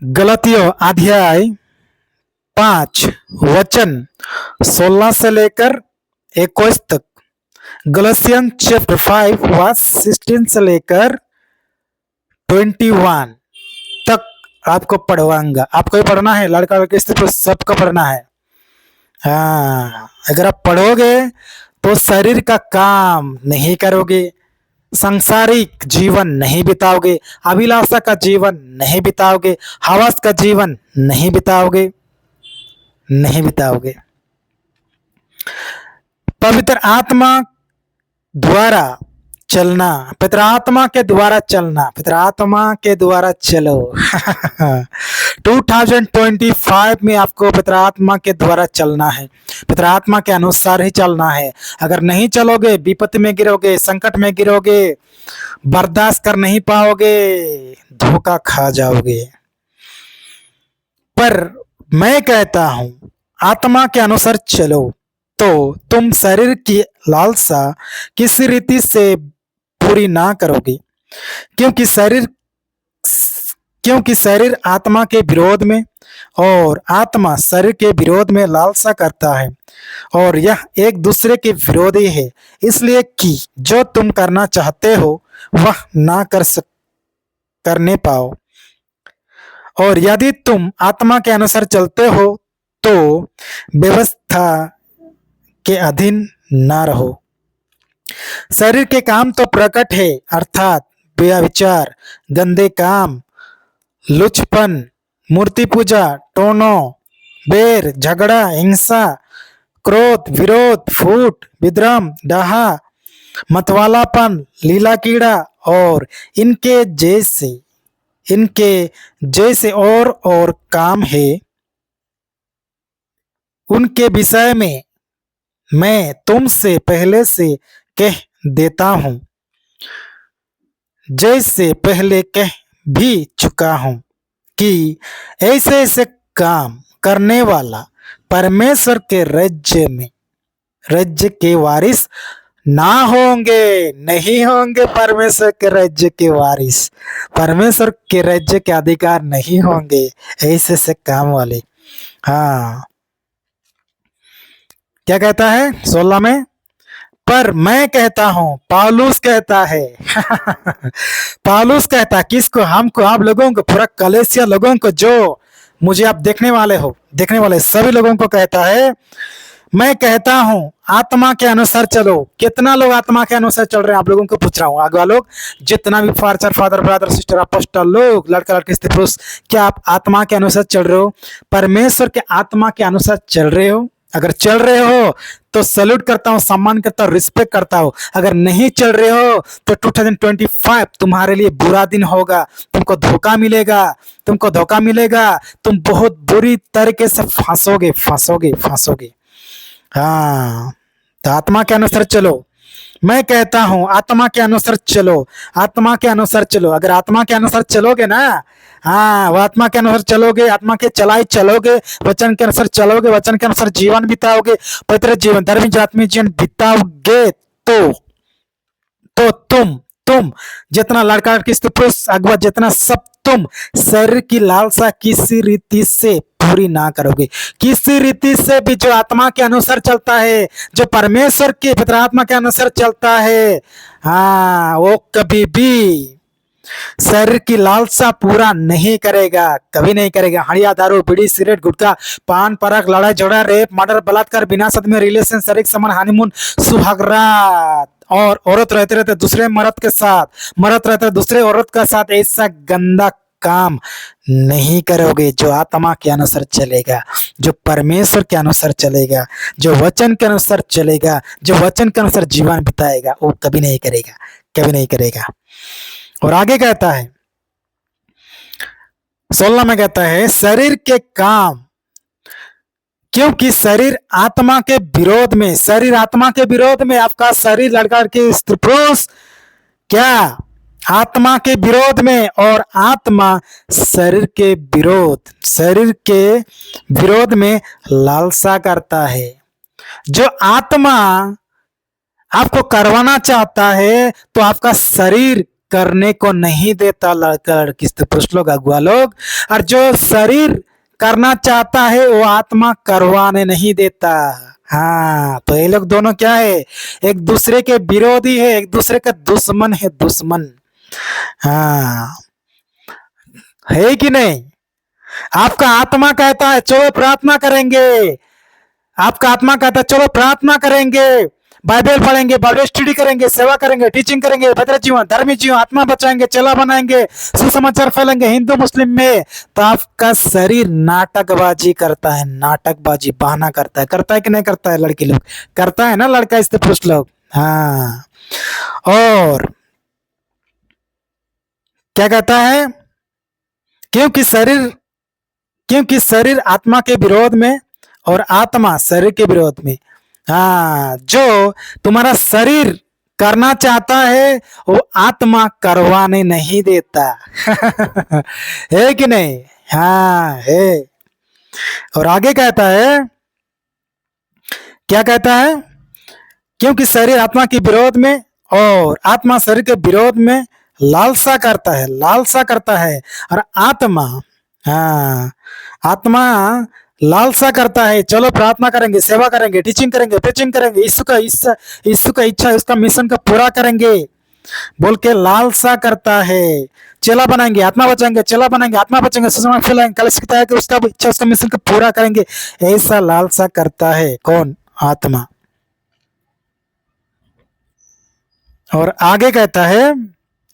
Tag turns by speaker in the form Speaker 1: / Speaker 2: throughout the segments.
Speaker 1: गलतियों अध्याय 5 वचन 16 से लेकर 21 तक। गलतियन चैप्टर 5 वर्स 16 से लेकर 21 तक आपको पढ़वाऊंगा। आपको ही पढ़ना है, लड़का लड़की स्त्री पुरुष सबको पढ़ना है। हाँ, अगर आप पढ़ोगे तो शरीर का काम नहीं करोगे, सांसारिक जीवन नहीं बिताओगे, अभिलाषा का जीवन नहीं बिताओगे, हवस का जीवन नहीं बिताओगे। पवित्र आत्मा द्वारा चलना, पवित्र आत्मा के द्वारा चलना, पवित्र आत्मा के द्वारा चलो। 2025 में आपको पवित्र आत्मा के द्वारा चलना है, पवित्र आत्मा के अनुसार ही चलना है। अगर नहीं चलोगे विपत्ति में गिरोगे, संकट में गिरोगे, बर्दाश्त कर नहीं पाओगे, धोखा खा जाओगे। पर मैं कहता हूं आत्मा के अनुसार चलो तो तुम शरीर की लालसा किसी रीति से पूरी ना करोगे, क्योंकि शरीर आत्मा के विरोध में और आत्मा शरीर के विरोध में लालसा करता है, और यह एक दूसरे के विरोधी है, इसलिए कि जो तुम करना चाहते हो वह ना करने पाओ। और यदि तुम आत्मा के अनुसार चलते हो तो व्यवस्था के अधीन ना रहो। शरीर के काम तो प्रकट है, अर्थात व्यभिचार, गंदे काम, लुचपन, मूर्ति पूजा, टोनो, बैर, झगड़ा, हिंसा, क्रोध, विरोध, फूट, विद्रम, डाहा, मतवालापन, लीला कीड़ा और इनके जैसे और काम है। उनके विषय में मैं तुमसे पहले से कह देता हूं, जैसे पहले कह भी चुका हूं, कि ऐसे काम करने वाला परमेश्वर के राज्य के वारिस ना होंगे, नहीं होंगे। परमेश्वर के राज्य के वारिस, परमेश्वर के राज्य के अधिकार नहीं होंगे ऐसे काम वाले। हाँ, क्या कहता है 16 में? पर मैं कहता हूं, पौलुस कहता है। पौलुस कहता किसको? हमको, आप लोगों को, पूरा कलीसिया लोगों को, जो मुझे आप देखने वाले सभी लोगों को कहता है, मैं कहता हूं आत्मा के अनुसार चलो। कितना लोग आत्मा के अनुसार चल रहे हैं? आप लोगों को पूछ रहा हूं, आगे लोग जितना भी फादर ब्रदर सिस्टर अपोस्टल लोग, लड़का लड़की स्त्री पुरुष, क्या आप आत्मा के अनुसार चल रहे हो? परमेश्वर के आत्मा के अनुसार चल रहे हो? अगर चल रहे हो तो सैल्यूट करता हूं, सम्मान करता हूं, रिस्पेक्ट करता हूं। अगर नहीं चल रहे हो तो 2025 तुम्हारे लिए बुरा दिन होगा, तुमको धोखा मिलेगा, तुम बहुत बुरी तरीके से फंसोगे। हाँ, तो आत्मा के अनुसार चलो। मैं कहता हूं आत्मा के अनुसार चलो। अगर आत्मा के अनुसार चलोगे ना, हाँ, वो आत्मा के अनुसार चलोगे, आत्मा के चलाई चलोगे, वचन के अनुसार चलोगे, वचन के अनुसार जीवन बिताओगे, पवित्र जीवन, धर्मी आत्मिक जीवन बिताओगे, तो तुम जितना लड़का लड़की स्त्री पुरुष अगवा जितना सब, तुम शरीर की लालसा किसी रीति से पूरी ना करोगे। किसी रीति से भी जो आत्मा के अनुसार चलता है, जो परमेश्वर के पवित्र आत्मा के अनुसार चलता है, हाँ, वो कभी भी शरीर की लालसा पूरा नहीं करेगा, कभी नहीं करेगा। हड़िया, दारू, बीड़ी, सिगरेट, गुटखा, पान, परख, लड़ाई झगड़ा, रेप, मर्डर, बलात्कार, बिना सद में रिलेशन, शारीरिक संबंध, हनीमून, सुहागरात, और औरत रहते दूसरे मर्द के साथ, मर्द रहते दूसरे औरत के साथ, ऐसा गंदा काम नहीं करोगे। जो आत्मा के अनुसार चलेगा, जो परमेश्वर के अनुसार चलेगा, जो वचन के अनुसार चलेगा, जो वचन के अनुसार जीवन बिताएगा, वो कभी नहीं करेगा। और आगे कहता है 16 में कहता है, शरीर के काम, क्योंकि शरीर आत्मा के विरोध में, आपका शरीर लड़का के स्त्री पुरुष क्या आत्मा के विरोध में, और आत्मा शरीर के विरोध में लालसा करता है। जो आत्मा आपको करवाना चाहता है तो आपका शरीर करने को नहीं देता लड़का लड़की स्त्री पुरुष लोग अगुआ लोग, और जो शरीर करना चाहता है वो आत्मा करवाने नहीं देता। हाँ, तो ये लोग दोनों क्या है, एक दूसरे के विरोधी है, एक दूसरे का दुश्मन है, दुश्मन। हाँ, है कि नहीं? आपका आत्मा कहता है चलो प्रार्थना करेंगे, आपका आत्मा कहता है चलो प्रार्थना करेंगे, बाइबल पढ़ेंगे, बाइबल स्टडी करेंगे, सेवा करेंगे, टीचिंग करेंगे, बेहतर जीवन, धर्मी जीवन, आत्मा बचाएंगे, चला बनाएंगे, सुसमाचार फैलेंगे हिंदू मुस्लिम में। तो आपका शरीर नाटकबाजी करता है, नाटकबाजी बहाना करता है कि नहीं करता है? लड़की लोग करता है ना, लड़का स्त्री पुरुष लोग। हाँ, और क्या कहता है? क्योंकि शरीर आत्मा के विरोध में और आत्मा शरीर के विरोध में। हाँ, जो तुम्हारा शरीर करना चाहता है वो आत्मा करवाने नहीं देता। है कि नहीं? हाँ, है। और आगे कहता है, क्या कहता है? क्योंकि शरीर आत्मा के विरोध में और आत्मा शरीर के विरोध में लालसा करता है, लालसा करता है। और आत्मा, हाँ, आत्मा लालसा करता है चलो प्रार्थना करेंगे, सेवा करेंगे, टीचिंग करेंगे, प्रीचिंग करेंगे, यीशु का इच्छा, उसका मिशन का पूरा करेंगे बोल के लालसा करता है। चेला बनाएंगे, आत्मा बचाएंगे, चेला बनाएंगे, आत्मा बचाएंगे, सुसमाचार फैलाएंगे, कल है कि उसका इच्छा, उसका मिशन का पूरा करेंगे, ऐसा लालसा करता है। कौन? आत्मा। और आगे कहता है,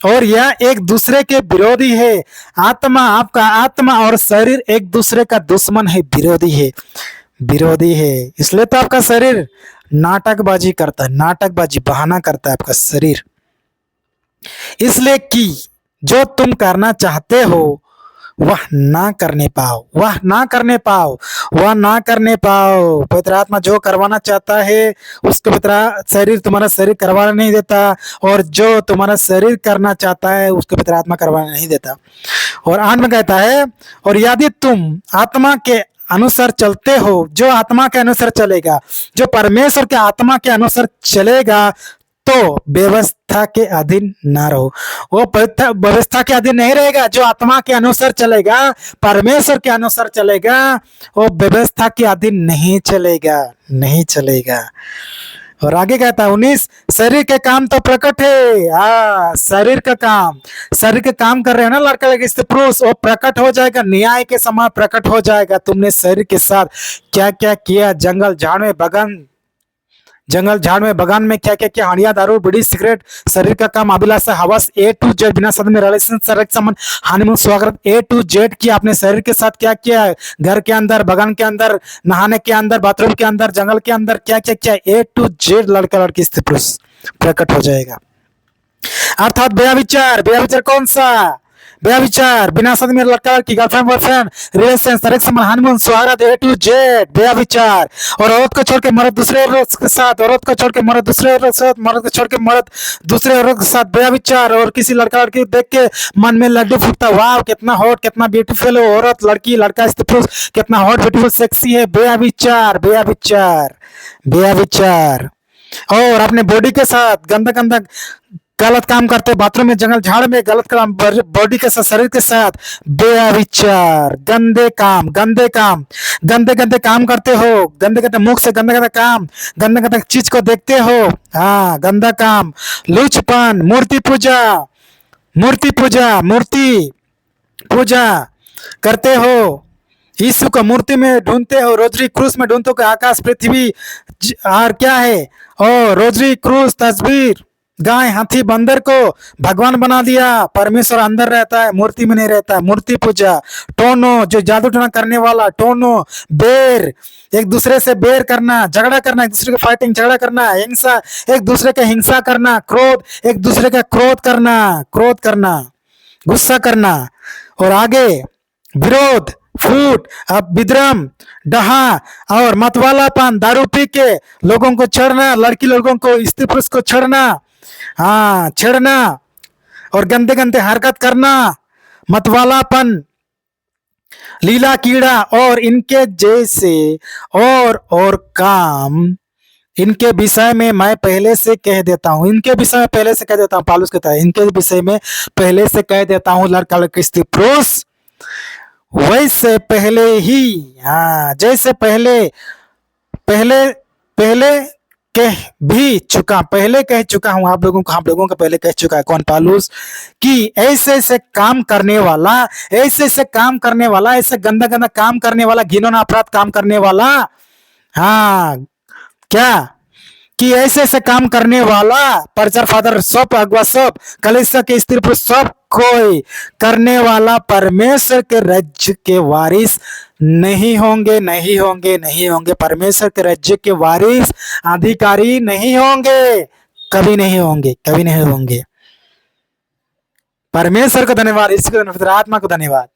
Speaker 1: और यह एक दूसरे के विरोधी है। आत्मा, आपका आत्मा और शरीर एक दूसरे का दुश्मन है, विरोधी है, विरोधी है। इसलिए तो आपका शरीर नाटकबाजी करता है, नाटकबाजी बहाना करता है आपका शरीर। इसलिए कि जो तुम करना चाहते हो वह ना करने पाओ, वह ना करने पाओ, वह ना करने पाओ। पवित्र आत्मा जो करवाना चाहता है उसको पवित्र शरीर, तुम्हारा शरीर करवाना नहीं देता, और जो तुम्हारा शरीर करना चाहता है उसको पवित्र आत्मा करवाना नहीं देता। और आठ में कहता है, और यदि तुम आत्मा के अनुसार चलते हो, जो आत्मा के अनुसार चलेगा, जो परमेश्वर के आत्मा के अनुसार चलेगा, तो व्यवस्था के अधीन ना रहो। वो व्यवस्था के अधीन नहीं रहेगा। जो आत्मा के अनुसार चलेगा, परमेश्वर के अनुसार चलेगा, वो व्यवस्था के अधीन नहीं चलेगा, नहीं चलेगा। और आगे कहता है 19, शरीर के काम तो प्रकट है। शरीर का काम, शरीर के काम कर रहे हैं ना लड़का लड़की स्त्री पुरुष, वो प्रकट हो जाएगा, न्याय के समय प्रकट हो जाएगा। तुमने शरीर के साथ क्या क्या किया, जंगल झाड़ में बगान में क्या क्या किया, हानिया, दारू, बीड़ी, सिगरेट, शरीर का काम, अभिलाषा, हवस, ए टू जेड, बिना सद में रिलेशन, संबंध, हनीमून, स्वागत, ए टू जेड किया। आपने शरीर के साथ क्या किया, घर के अंदर, बगान के अंदर, नहाने के अंदर, बाथरूम के अंदर, जंगल के अंदर, क्या क्या किया, ए टू जेड लड़का लड़की स्त्री पुरुष प्रकट हो जाएगा। अर्थात बेविचार, बेविचार कौन सा? बेविचार, बिना सद में लड़का लड़की, गर्लफ्रेंड बॉयफ्रेंड, रिलेशन, शरीर संबंध, हनीमून, स्वागत, ए टू जेड, बेविचार। और औरत को छोड़ के मर्द दूसरे औरत के साथ, औरत को छोड़ के मर्द दूसरे औरत के साथ, मर्द को छोड़ के मर्द दूसरे औरत के साथ, बेविचार। और किसी लड़का लड़की देख के मन में लड्डू फूटता, वाह कितना हॉट, कितना ब्यूटीफुल है औरत, लड़की, लड़का, स्त्री पुरुष, कितना हॉट, ब्यूटीफुल, सेक्सी है। बेविचार, बेविचार, बेविचार। और अपने बॉडी के साथ गंदा गंदा गलत काम करते, बाथरूम में, जंगल झाड़ में गलत काम, बॉडी के साथ, शरीर के साथ, बेविचार, गंदे काम, गंदे काम, गंदे गंदे काम करते हो, गंदे गंदे मुख से गंदा गंदा काम, गंदे गंदे चीज को देखते हो। हाँ, गंदा काम, लुचपन, मूर्ति पूजा, मूर्ति पूजा, मूर्ति पूजा करते हो, यीशु को मूर्ति में ढूंढते हो, रोजरी क्रूस में ढूंढते हो, आकाश पृथ्वी और क्या है, और रोजरी क्रूस तस्वीर, गाय, हाथी, बंदर को भगवान बना दिया। परमेश्वर अंदर रहता है, मूर्ति में नहीं रहता है। मूर्ति पूजा, टोनो, जो जादू टोना करने वाला, टोनो, बेर, एक दूसरे से बेर करना, झगड़ा करना, एक दूसरे के फाइटिंग, झगड़ा करना, हिंसा, एक दूसरे के हिंसा करना, क्रोध, एक दूसरे का क्रोध करना, क्रोध करना, गुस्सा करना। और आगे विरोध, फूट, अब विद्रम, डहा और मतवालापन, दारू पी के लोगों को छेड़ना, लड़की लोगों को, स्त्री पुरुष को छेड़ना, हाँ छेड़ना, और गंदे गंदे हरकत करना, मतवालापन, लीला कीड़ा और इनके जैसे और काम इनके विषय में मैं पहले से कह देता हूँ, इनके विषय में पहले से कह देता हूँ, पालूस कहता है इनके विषय में पहले से कह देता हूँ, लड़का लड़की स्त्री पुरुष वैसे पहले ही, हाँ जैसे पहले पहले पहले कह भी चुका, पहले कह चुका हूं आप लोगों को, हम लोगों को पहले कह चुका है कौन, पालूस, कि ऐसे ऐसे काम करने वाला, ऐसे ऐसे काम करने वाला, ऐसे गंदा गंदा काम करने वाला, घिनौना अपराध काम करने वाला, हाँ क्या, कि ऐसे ऐसे काम करने वाला, प्रचार फादर सब अगुआ सब कलीसिया के स्त्री पुरुष सब कोई करने वाला परमेश्वर के राज्य के वारिस नहीं होंगे, नहीं होंगे, नहीं होंगे, परमेश्वर के राज्य के वारिस अधिकारी नहीं होंगे, कभी नहीं होंगे, कभी नहीं होंगे। परमेश्वर को धन्यवाद, ईश्वर को धन्यवाद, आत्मा को धन्यवाद।